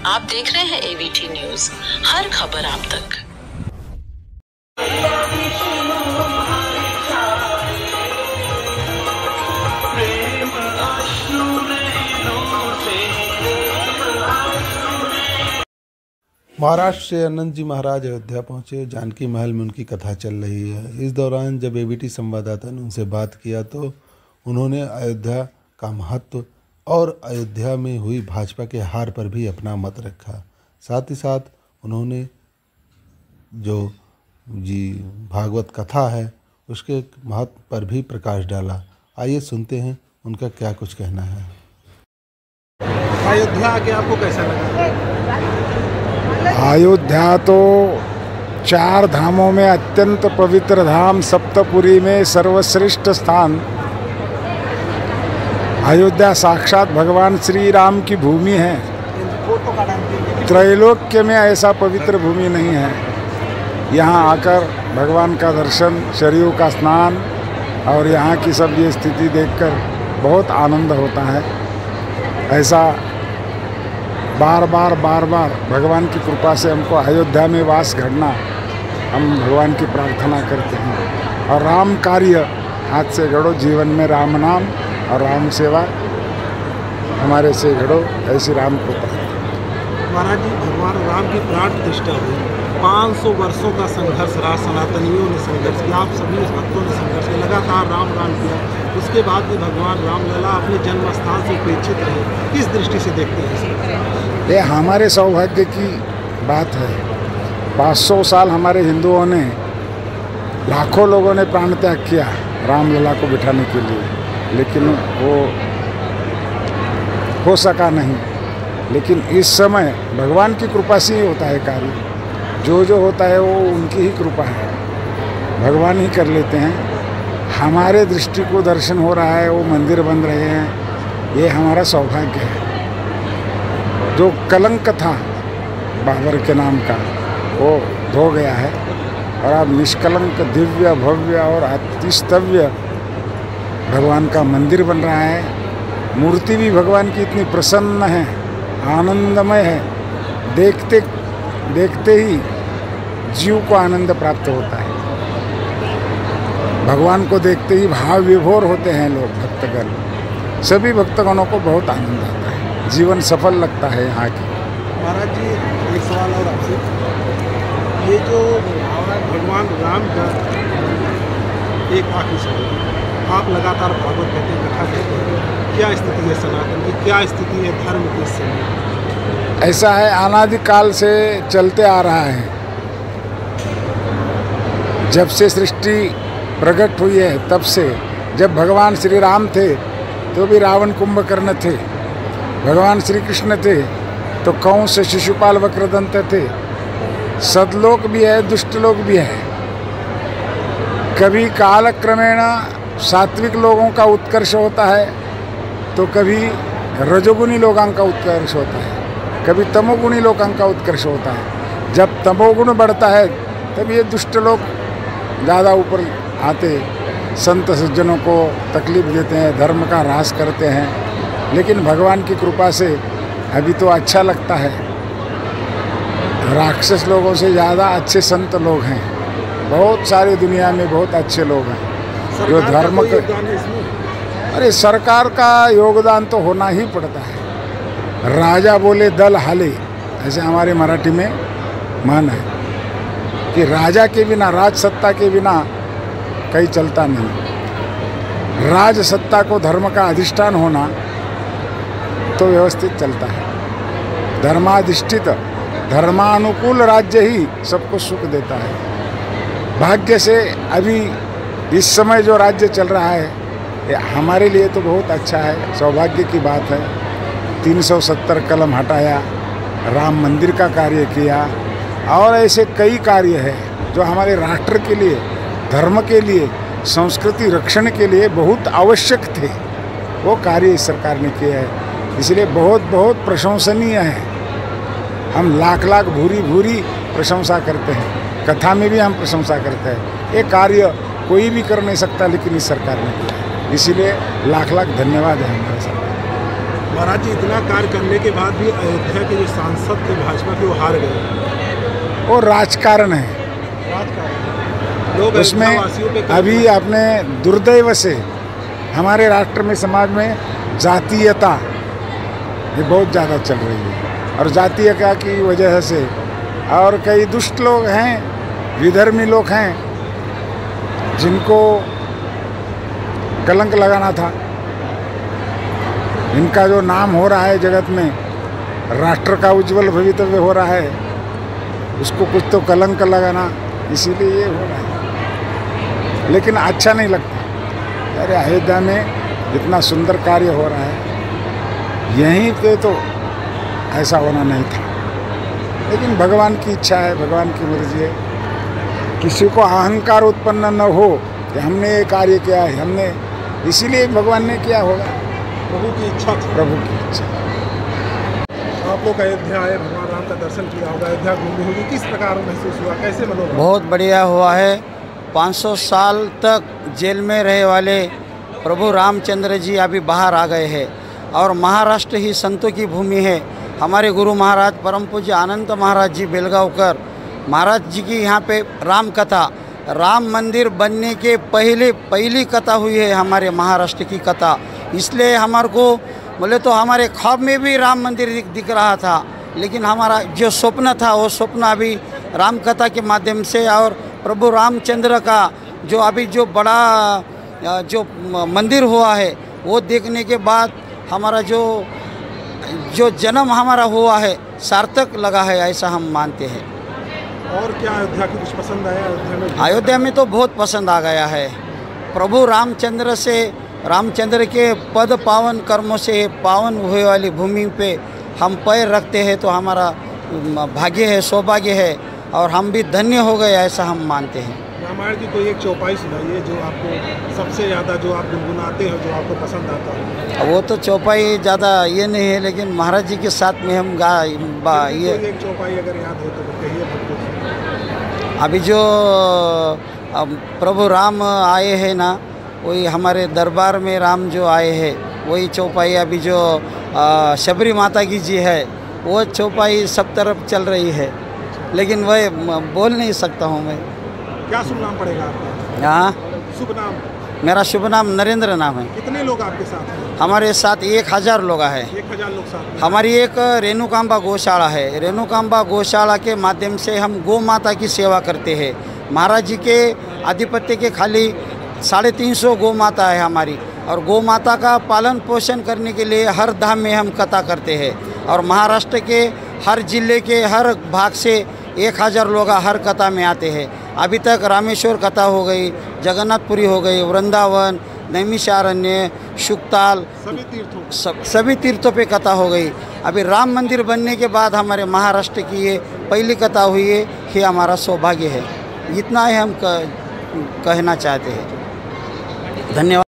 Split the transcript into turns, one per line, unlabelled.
आप देख रहे हैं एवीटी न्यूज, हर खबर आप तक।
महाराष्ट्र से अनंत जी महाराज अयोध्या पहुंचे। जानकी महल में उनकी कथा चल रही है। इस दौरान जब एवीटी संवाददाता ने उनसे बात किया तो उन्होंने अयोध्या का महत्व और अयोध्या में हुई भाजपा के हार पर भी अपना मत रखा। साथ ही साथ उन्होंने जो भागवत कथा है उसके महत्व पर भी प्रकाश डाला। आइए सुनते हैं उनका क्या कुछ कहना है।
अयोध्या आके आपको कैसा लगा?
अयोध्या तो 4 धामों में अत्यंत पवित्र धाम, सप्तपुरी में सर्वश्रेष्ठ स्थान। अयोध्या साक्षात भगवान श्री राम की भूमि है। त्रैलोक्य में ऐसा पवित्र भूमि नहीं है। यहाँ आकर भगवान का दर्शन, सरयू का स्नान और यहाँ की सब ये स्थिति देखकर बहुत आनंद होता है। ऐसा बार बार भगवान की कृपा से हमको अयोध्या में वास घड़ना, हम भगवान की प्रार्थना करते हैं। और राम कार्य हाथ से गढ़ो, जीवन में राम नाम और राम सेवा हमारे से गढ़ो, ऐसी राम कृपा।
महाराज जी, भगवान राम की प्राण प्रतिष्ठा हुई, 500 वर्षों का संघर्ष रहा, सनातनियों ने संघर्ष किया, आप सभी भक्तों ने संघर्ष किया, लगातार राम किया। उसके बाद भी भगवान रामलला अपने जन्म स्थान से उपेक्षित रहे। किस दृष्टि से देखते हैं?
ये हमारे सौभाग्य की बात है। 500 साल हमारे हिंदुओं ने, लाखों लोगों ने प्राण त्याग किया रामलला को बिठाने के लिए, लेकिन वो हो सका नहीं। लेकिन इस समय भगवान की कृपा से ही होता है कार्य। जो होता है वो उनकी ही कृपा है, भगवान ही कर लेते हैं। हमारे दृष्टि को दर्शन हो रहा है, वो मंदिर बन रहे हैं, ये हमारा सौभाग्य है। जो कलंक था बाबर के नाम का, वो धो गया है और अब निष्कलंक, दिव्य, भव्य और अतिस्तव्य भगवान का मंदिर बन रहा है। मूर्ति भी भगवान की इतनी प्रसन्न है, आनंदमय है, देखते देखते ही जीव को आनंद प्राप्त होता है। भगवान को देखते ही भाव विभोर होते हैं लोग, भक्तगण। सभी भक्तगणों को बहुत आनंद आता है, जीवन सफल लगता है यहाँ की।
महाराज जी, एक सवाल और आपसे, ये जो भगवान राम का एक आखिरी सवाल, आप लगातार भागवत कहते हैं, कथा कहते हैं, क्या स्थिति है सनातन की, क्या स्थिति है धर्म की इस समय?
ऐसा है, अनादिकाल से चलते आ रहा है। जब से सृष्टि प्रकट हुई है तब से, जब भगवान श्री राम थे तो भी रावण कुंभकर्ण थे, भगवान श्री कृष्ण थे तो कंस, शिशुपाल, वक्रदंत थे। सदलोक भी है, दुष्ट लोक भी है। कभी कालक्रमेण सात्विक लोगों का उत्कर्ष होता है तो कभी रजोगुणी लोगों का उत्कर्ष होता है, कभी तमोगुणी लोगों का उत्कर्ष होता है। जब तमोगुण बढ़ता है तब ये दुष्ट लोग ज़्यादा ऊपर आते, संत सज्जनों को तकलीफ देते हैं, धर्म का ह्रास करते हैं। लेकिन भगवान की कृपा से अभी तो अच्छा लगता है। राक्षस लोगों से ज़्यादा अच्छे संत लोग हैं, बहुत सारी दुनिया में बहुत अच्छे लोग हैं जो धर्म के। अरे सरकार का योगदान तो होना ही पड़ता है। राजा बोले दल हाले, ऐसे हमारे मराठी में मान है कि राजा के बिना, राज सत्ता के बिना कहीं चलता नहीं। राज सत्ता को धर्म का अधिष्ठान होना तो व्यवस्थित चलता है। धर्माधिष्ठित, धर्मानुकूल राज्य ही सबको सुख देता है। भाग्य से अभी इस समय जो राज्य चल रहा है हमारे लिए तो बहुत अच्छा है, सौभाग्य की बात है। 370 कलम हटाया, राम मंदिर का कार्य किया और ऐसे कई कार्य हैं जो हमारे राष्ट्र के लिए, धर्म के लिए, संस्कृति रक्षण के लिए बहुत आवश्यक थे। वो कार्य इस सरकार ने किया है, इसलिए बहुत बहुत प्रशंसनीय है। हम लाख लाख भूरी भूरी प्रशंसा करते हैं, कथा में भी हम प्रशंसा करते हैं। ये कार्य कोई भी कर नहीं सकता, लेकिन इस सरकार ने किया, इसीलिए लाख लाख धन्यवाद है हमारे सरकार।
महाराज जी इतना कार्य करने के बाद भी अयोध्या के जो सांसद थे भाजपा के वो हार गए।
वो राजकारण है
लोग
उसमें।
अयोध्यावासियों पे
अभी अपने दुर्दैव से हमारे राष्ट्र में, समाज में जातीयता ये बहुत ज़्यादा चल रही है, और जातीयता की वजह से और कई दुष्ट लोग हैं, विधर्मी लोग हैं, जिनको कलंक लगाना था। इनका जो नाम हो रहा है जगत में, राष्ट्र का उज्जवल भवितव्य हो रहा है, उसको कुछ तो कलंक लगाना, इसीलिए ये हो रहा है। लेकिन अच्छा नहीं लगता। अरे अयोध्या में इतना सुंदर कार्य हो रहा है, यहीं पे तो ऐसा होना नहीं था। लेकिन भगवान की इच्छा है, भगवान की मर्जी है। किसी को अहंकार उत्पन्न न हो कि हमने ये कार्य किया है, हमने, इसीलिए भगवान ने किया होगा।
प्रभु की इच्छा थी।
प्रभु की इच्छा।
आप लोग अयोध्या आए, भगवान राम का दर्शन किया होगा, अयोध्या घूमी होगी, किस प्रकार महसूस हुआ, कैसे मनोरम?
बहुत बढ़िया हुआ है। 500 साल तक जेल में रहे वाले प्रभु रामचंद्र जी अभी बाहर आ गए हैं, और महाराष्ट्र ही संतों की भूमि है। हमारे गुरु महाराज परम पूज्य आनंद महाराज जी बेलगांवकर महाराज जी की यहाँ पे राम कथा, राम मंदिर बनने के पहली कथा हुई है हमारे महाराष्ट्र की कथा। इसलिए हमारे को बोले तो हमारे ख्वाब में भी राम मंदिर दिख रहा था, लेकिन हमारा जो स्वप्न था वो स्वप्न अभी राम कथा के माध्यम से और प्रभु रामचंद्र का जो अभी जो बड़ा जो मंदिर हुआ है वो देखने के बाद हमारा जो जन्म हमारा हुआ है सार्थक लगा है, ऐसा हम मानते हैं।
और क्या अयोध्या की कुछ पसंद आया अयोध्या में?
अयोध्या में तो बहुत पसंद आ गया है। प्रभु रामचंद्र के पद पावन कर्मों से पावन हुए वाली भूमि पे हम पैर रखते हैं तो हमारा भाग्य है, सौभाग्य है, और हम भी धन्य हो गए, ऐसा हम मानते हैं।
रामायण की कोई एक चौपाई सुनाइए जो आपको सबसे ज़्यादा, जो आप गुनगुनाते हो, जो आपको पसंद आता है।
वो तो चौपाई ज़्यादा ये नहीं है, लेकिन महाराज जी के साथ में हम ये
कोई एक चौपाई अगर याद हो तो कहिए हमको।
अभी जो प्रभु राम आए हैं ना, वही हमारे दरबार में राम जो आए हैं वही चौपाई अभी जो शबरी माता की जी है वो चौपाई सब तरफ चल रही है, लेकिन वह बोल नहीं सकता हूँ मैं।
क्या शुभ नाम पड़ेगा आपका?
हाँ,
शुभ नाम?
मेरा शुभ नाम नरेंद्र नाम है।
कितने लोग आपके साथ हैं?
हमारे साथ 1000 लोग हैं।
1000 लोग साथ में।
हमारी एक रेणुकांबा गौशाला है। रेणुकांबा गौशाला के माध्यम से हम गौ माता की सेवा करते हैं। महाराज जी के आधिपत्य के खाली 350 गौ माता है हमारी, और गौ माता का पालन पोषण करने के लिए हर धाम में हम कथा करते हैं, और महाराष्ट्र के हर जिले के हर भाग से 1000 लोग हर कथा में आते हैं। अभी तक रामेश्वर कथा हो गई, जगन्नाथपुरी हो गई, वृंदावन, नैमिषारण्य, शुक्ताल, सभी तीर्थों पे कथा हो गई। अभी राम मंदिर बनने के बाद हमारे महाराष्ट्र की ये पहली कथा हुई है, ये हमारा सौभाग्य है। इतना ही हम कहना चाहते हैं। धन्यवाद।